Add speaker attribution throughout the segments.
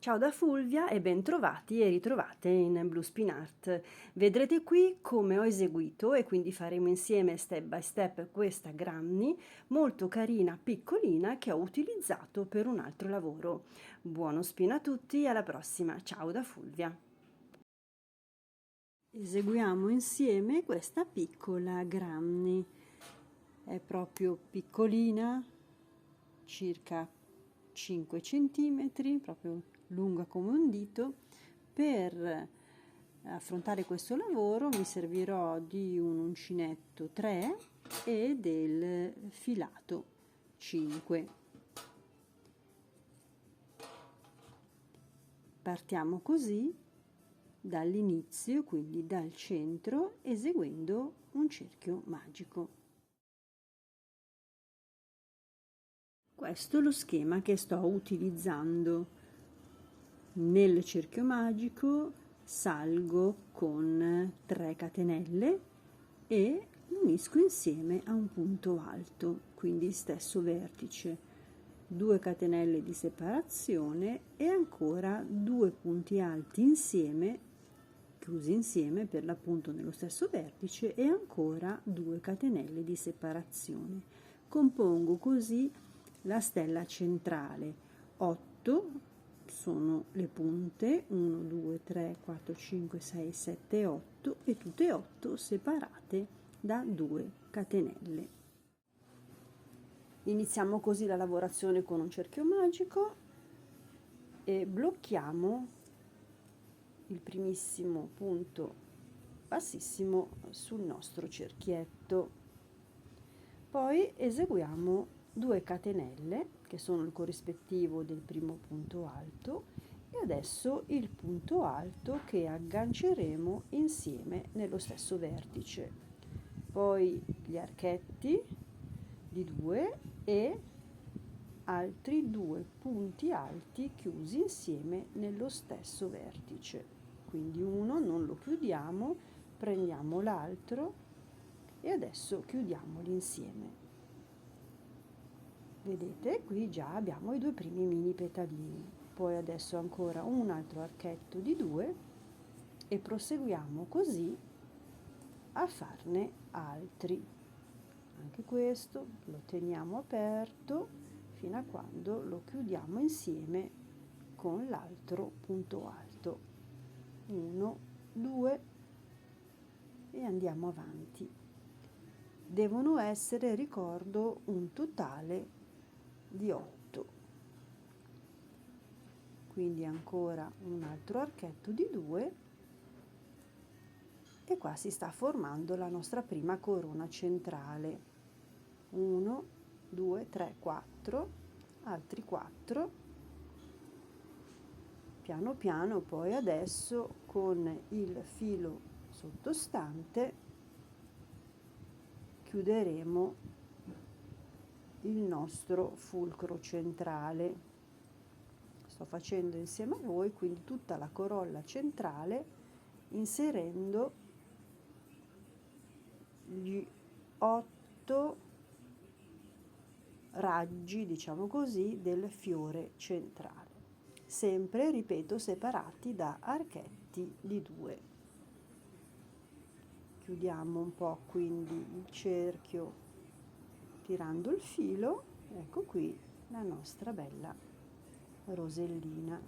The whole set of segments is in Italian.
Speaker 1: Ciao da Fulvia e bentrovati e ritrovate in Blue Spin Art. Vedrete qui come ho eseguito e quindi faremo insieme step by step questa granny molto carina, piccolina, che ho utilizzato per un altro lavoro. Buono spin a tutti e alla prossima. Ciao da Fulvia. Eseguiamo insieme questa piccola granny. È proprio piccolina, circa 5 centimetri, proprio lunga come un dito. Per affrontare questo lavoro mi servirò di un uncinetto 3 e del filato 5. Partiamo così dall'inizio, quindi dal centro, eseguendo un cerchio magico. Questo è lo schema che sto utilizzando. Nel cerchio magico salgo con 3 catenelle e unisco insieme a un punto alto, quindi stesso vertice, 2 catenelle di separazione e ancora 2 punti alti insieme, chiusi insieme per l'appunto nello stesso vertice, e ancora 2 catenelle di separazione. Compongo così la stella centrale. 8 sono le punte, 1, 2, 3, 4, 5, 6, 7, 8 e tutte e 8 separate da 2 catenelle. Iniziamo così la lavorazione con un cerchio magico e blocchiamo il primissimo punto bassissimo sul nostro cerchietto. Poi eseguiamo 2 catenelle che sono il corrispettivo del primo punto alto e adesso il punto alto che agganceremo insieme nello stesso vertice. Poi gli archetti di 2 e altri 2 punti alti chiusi insieme nello stesso vertice. Quindi uno non lo chiudiamo, prendiamo l'altro e adesso chiudiamoli insieme. Vedete, qui già abbiamo i 2 primi mini petalini. Poi adesso ancora un altro archetto di 2 e proseguiamo così a farne altri. Anche questo lo teniamo aperto fino a quando lo chiudiamo insieme con l'altro punto alto. 1, 2 e andiamo avanti. Devono essere, ricordo, un totale di 8. Quindi ancora un altro archetto di 2 e qua si sta formando la nostra prima corona centrale. 1, 2, 3, 4, altri 4. Piano piano poi adesso con il filo sottostante chiuderemo il nostro fulcro centrale. Sto facendo insieme a voi quindi tutta la corolla centrale inserendo gli 8 raggi, diciamo così, del fiore centrale, sempre, ripeto, separati da archetti di 2. Chiudiamo un po' quindi il cerchio tirando il filo. Ecco qui la nostra bella rosellina.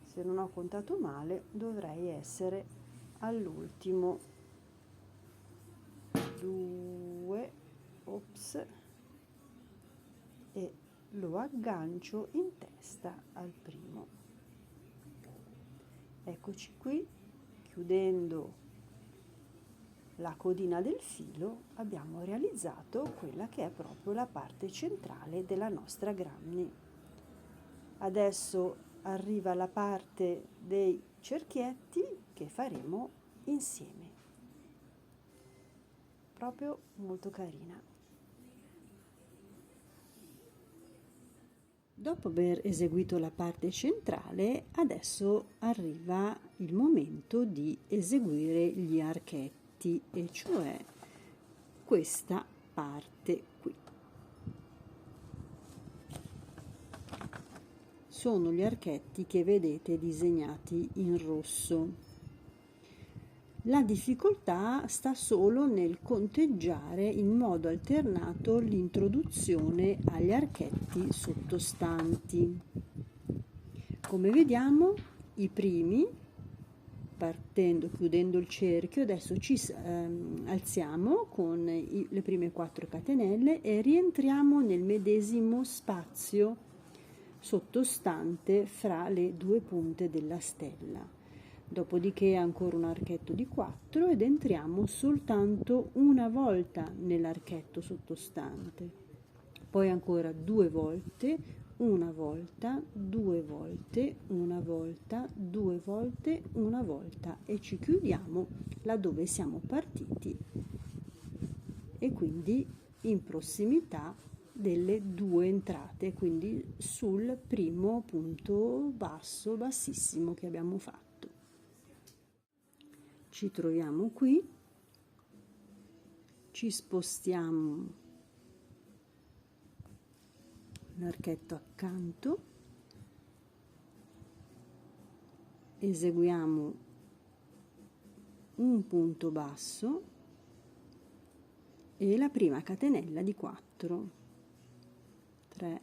Speaker 1: Se non ho contato male dovrei essere all'ultimo. 2, ops, e lo aggancio in testa al primo. Eccoci qui, chiudendo la codina del filo abbiamo realizzato quella che è proprio la parte centrale della nostra granny. Adesso arriva la parte dei cerchietti che faremo insieme. Proprio molto carina. Dopo aver eseguito la parte centrale, adesso arriva il momento di eseguire gli archetti, e cioè questa parte qui. sono gli archetti che vedete disegnati in rosso. La difficoltà sta solo nel conteggiare in modo alternato l'introduzione agli archetti sottostanti. Come vediamo, i primi, chiudendo il cerchio, adesso ci alziamo con le prime 4 catenelle e rientriamo nel medesimo spazio sottostante fra le 2 punte della stella. Dopodiché ancora un archetto di 4 ed entriamo soltanto una volta nell'archetto sottostante, poi ancora 2 volte, una volta, 2 volte, una volta, 2 volte, una volta e ci chiudiamo laddove siamo partiti e quindi in prossimità delle 2 entrate, quindi sul primo punto basso, bassissimo che abbiamo fatto. Ci troviamo qui, ci spostiamo l'archetto accanto, eseguiamo un punto basso e la prima catenella di 4, 3,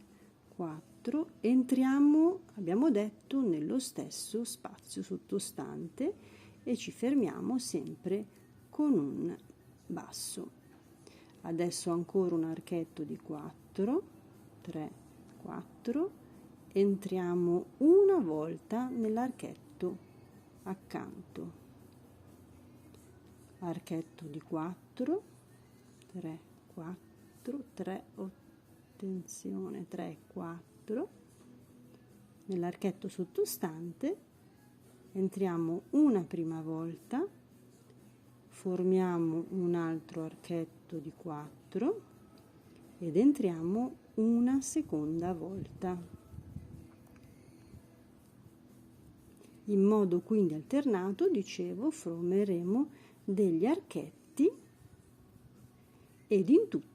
Speaker 1: 4, entriamo, abbiamo detto, nello stesso spazio sottostante e ci fermiamo sempre con un basso. Adesso ancora un archetto di 4, 3, 4, entriamo una volta nell'archetto accanto, archetto di 4, 3, 4, 3, attenzione, 3, 4, nell'archetto sottostante entriamo una prima volta, formiamo un altro archetto di 4 ed entriamo una seconda volta. In modo quindi alternato, dicevo, formeremo degli archetti ed in tutto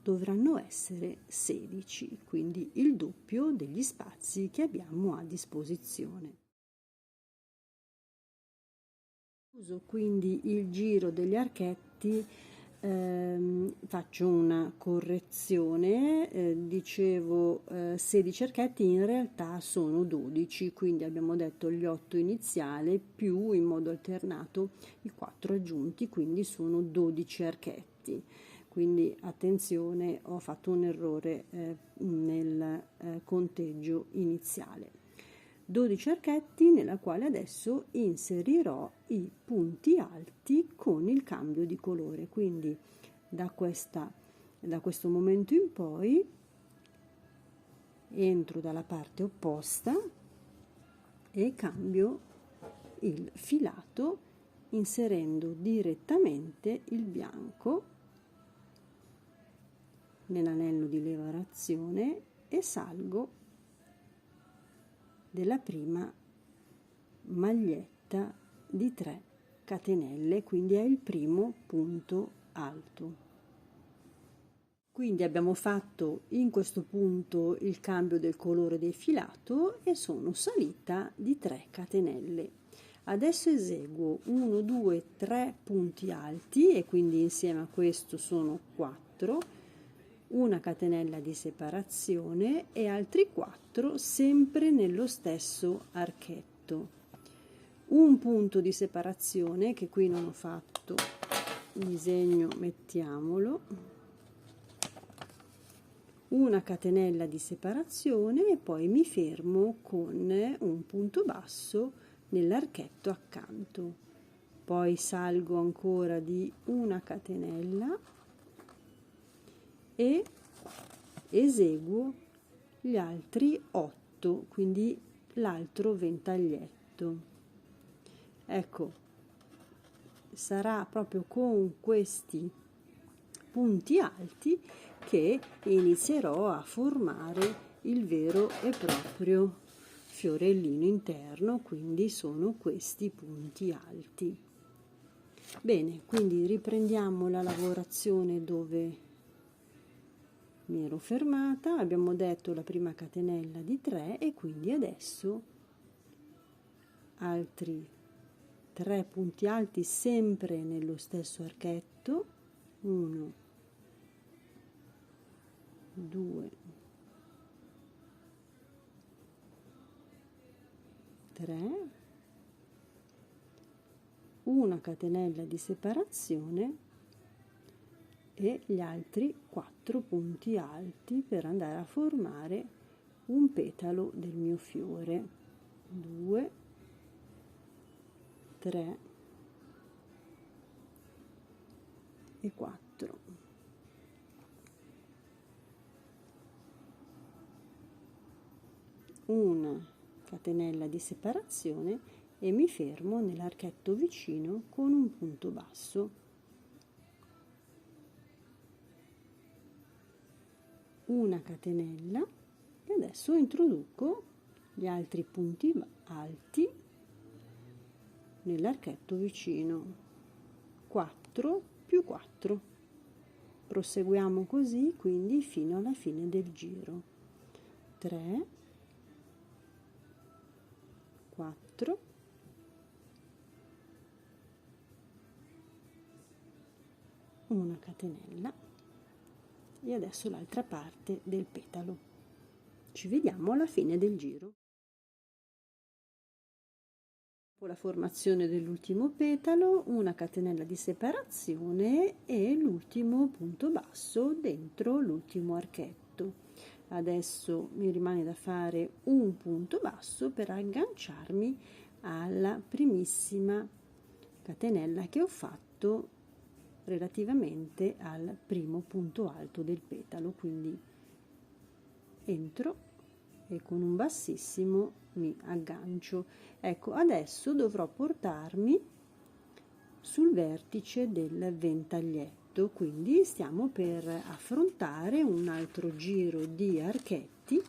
Speaker 1: dovranno essere 16, quindi il doppio degli spazi che abbiamo a disposizione. Uso quindi il giro degli archetti, faccio una correzione, dicevo 16 archetti, in realtà sono 12, quindi abbiamo detto gli 8 iniziali più in modo alternato i 4 aggiunti, quindi sono 12 archetti. Quindi attenzione, ho fatto un errore nel conteggio iniziale. 12 archetti nella quale adesso inserirò i punti alti con il cambio di colore, quindi da questo momento in poi entro dalla parte opposta e cambio il filato inserendo direttamente il bianco nell'anello di lavorazione e salgo della prima maglietta di 3 catenelle, quindi è il primo punto alto. Quindi abbiamo fatto in questo punto il cambio del colore del filato e sono salita di 3 catenelle. Adesso eseguo 1, 2, 3 punti alti e quindi insieme a questo sono 4, una catenella di separazione e altri 4 sempre nello stesso archetto, un punto di separazione che qui non ho fatto disegno, mettiamolo, una catenella di separazione e poi mi fermo con un punto basso nell'archetto accanto, poi salgo ancora di una catenella e eseguo gli altri 8, quindi l'altro ventaglietto. Ecco, sarà proprio con questi punti alti che inizierò a formare il vero e proprio fiorellino interno, quindi sono questi punti alti. Bene, quindi riprendiamo la lavorazione dove mi ero fermata, abbiamo detto la prima catenella di 3 e quindi adesso altri 3 punti alti sempre nello stesso archetto, 1, 2, 3, una catenella di separazione e gli altri 4 punti alti per andare a formare un petalo del mio fiore. 2, 3 e 4. Una catenella di separazione e mi fermo nell'archetto vicino con un punto basso. Una catenella e adesso introduco gli altri punti alti nell'archetto vicino, 4 più 4. Proseguiamo così quindi fino alla fine del giro. 3, 4, una catenella e adesso l'altra parte del petalo. Ci vediamo alla fine del giro. Dopo la formazione dell'ultimo petalo, una catenella di separazione e l'ultimo punto basso dentro l'ultimo archetto. Adesso mi rimane da fare un punto basso per agganciarmi alla primissima catenella che ho fatto relativamente al primo punto alto del petalo, quindi entro e con un bassissimo mi aggancio. Ecco, adesso dovrò portarmi sul vertice del ventaglietto, quindi stiamo per affrontare un altro giro di archetti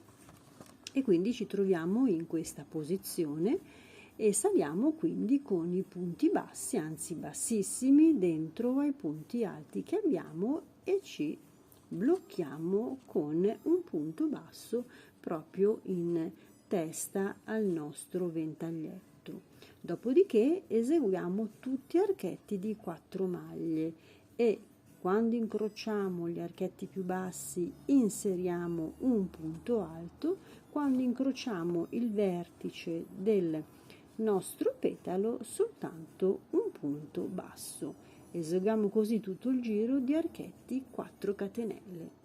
Speaker 1: e quindi ci troviamo in questa posizione e saliamo quindi con i punti bassi, anzi bassissimi, dentro ai punti alti che abbiamo e ci blocchiamo con un punto basso proprio in testa al nostro ventaglietto. Dopodiché eseguiamo tutti archetti di 4 maglie e quando incrociamo gli archetti più bassi inseriamo un punto alto, quando incrociamo il vertice del nostro petalo soltanto un punto basso. Eseguiamo così tutto il giro di archetti 4 catenelle.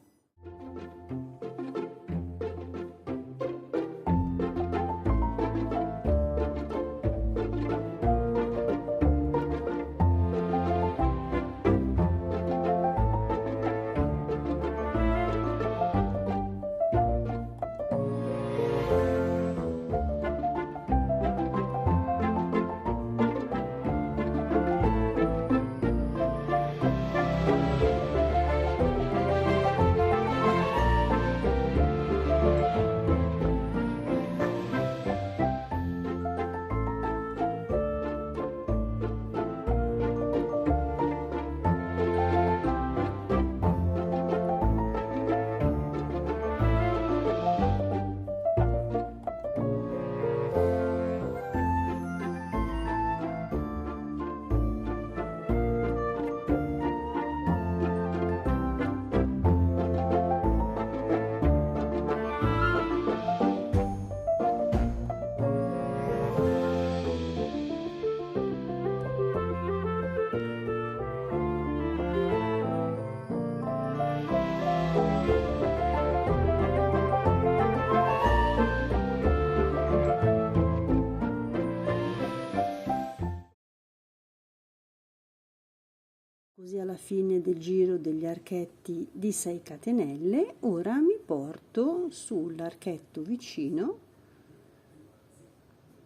Speaker 1: Così alla fine del giro degli archetti di 6 catenelle, ora mi porto sull'archetto vicino,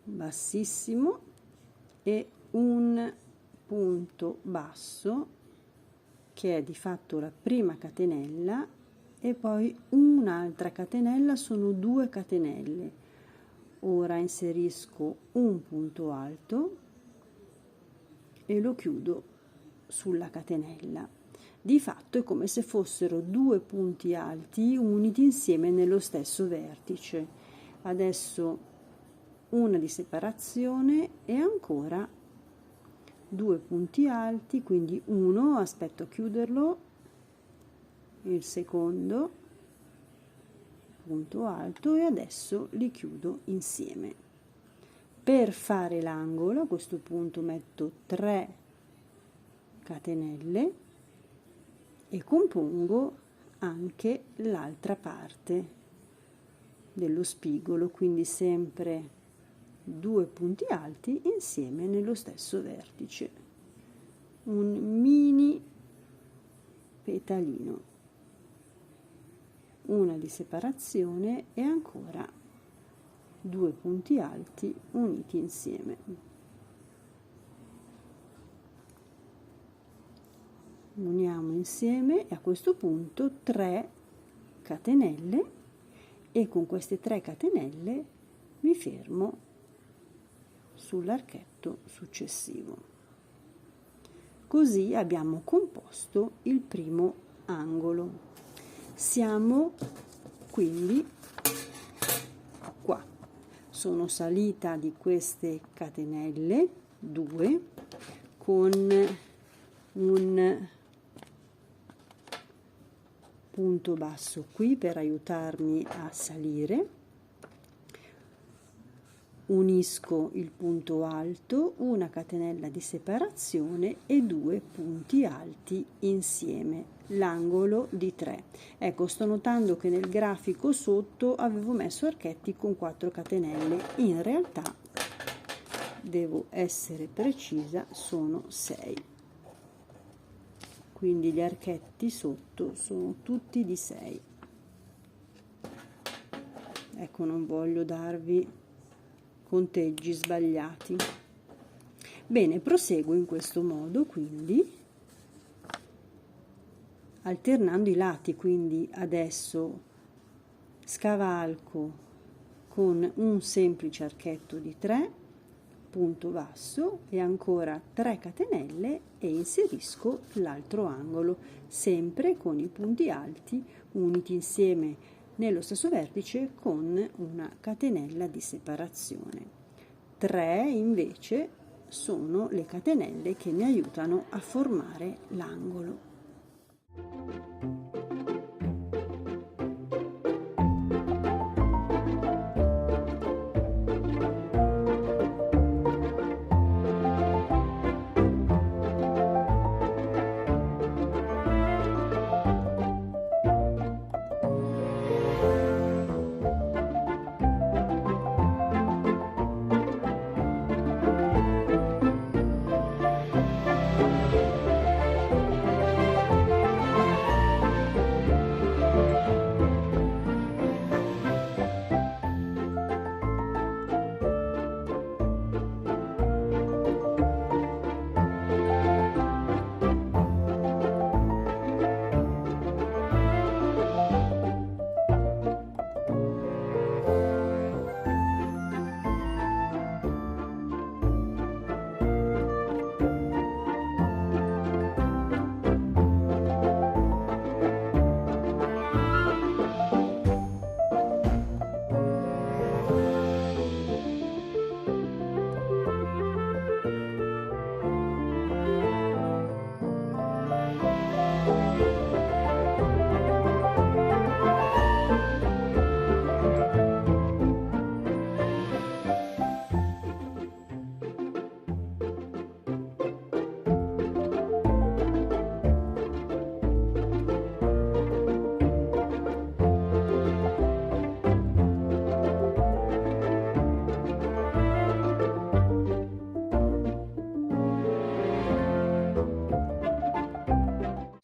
Speaker 1: bassissimo, e un punto basso che è di fatto la prima catenella e poi un'altra catenella, sono 2 catenelle. Ora inserisco un punto alto e lo chiudo sulla catenella. Di fatto è come se fossero due punti alti uniti insieme nello stesso vertice. Adesso una di separazione e ancora due punti alti, quindi uno, aspetto a chiuderlo, il secondo punto alto, e adesso li chiudo insieme. Per fare l'angolo a questo punto metto 3 catenelle e compongo anche l'altra parte dello spigolo, quindi sempre due punti alti insieme nello stesso vertice, un mini petalino, una di separazione e ancora due punti alti uniti insieme. Uniamo insieme e a questo punto 3 catenelle, e con queste 3 catenelle mi fermo sull'archetto successivo. Così abbiamo composto il primo angolo. Siamo quindi qua. Sono salita di queste catenelle 2 con un punto basso qui per aiutarmi a salire, unisco il punto alto, una catenella di separazione e 2 punti alti insieme, l'angolo di 3. Ecco, sto notando che nel grafico sotto avevo messo archetti con 4 catenelle, in realtà devo essere precisa, sono 6. Quindi gli archetti sotto sono tutti di 6. Ecco, non voglio darvi conteggi sbagliati. Bene, proseguo in questo modo, quindi alternando i lati, quindi adesso scavalco con un semplice archetto di 3, punto basso e ancora 3 catenelle e inserisco l'altro angolo, sempre con i punti alti uniti insieme nello stesso vertice con una catenella di separazione. 3 invece sono le catenelle che mi aiutano a formare l'angolo.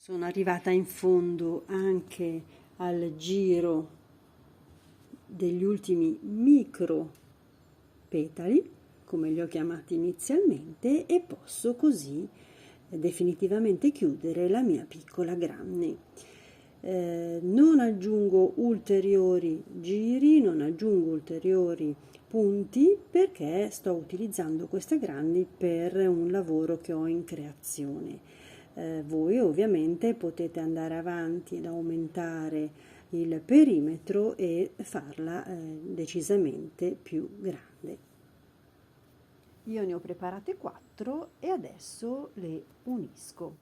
Speaker 1: Sono arrivata in fondo anche al giro degli ultimi micro petali, come li ho chiamati inizialmente, e posso così definitivamente chiudere la mia piccola granny. Non aggiungo ulteriori giri, non aggiungo ulteriori punti perché sto utilizzando questa granny per un lavoro che ho in creazione. Voi ovviamente potete andare avanti ed aumentare il perimetro e farla decisamente più grande. Io ne ho preparate 4 e adesso le unisco.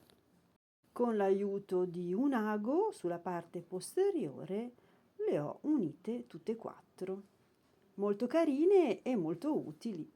Speaker 1: Con l'aiuto di un ago sulla parte posteriore le ho unite tutte e 4. Molto carine e molto utili.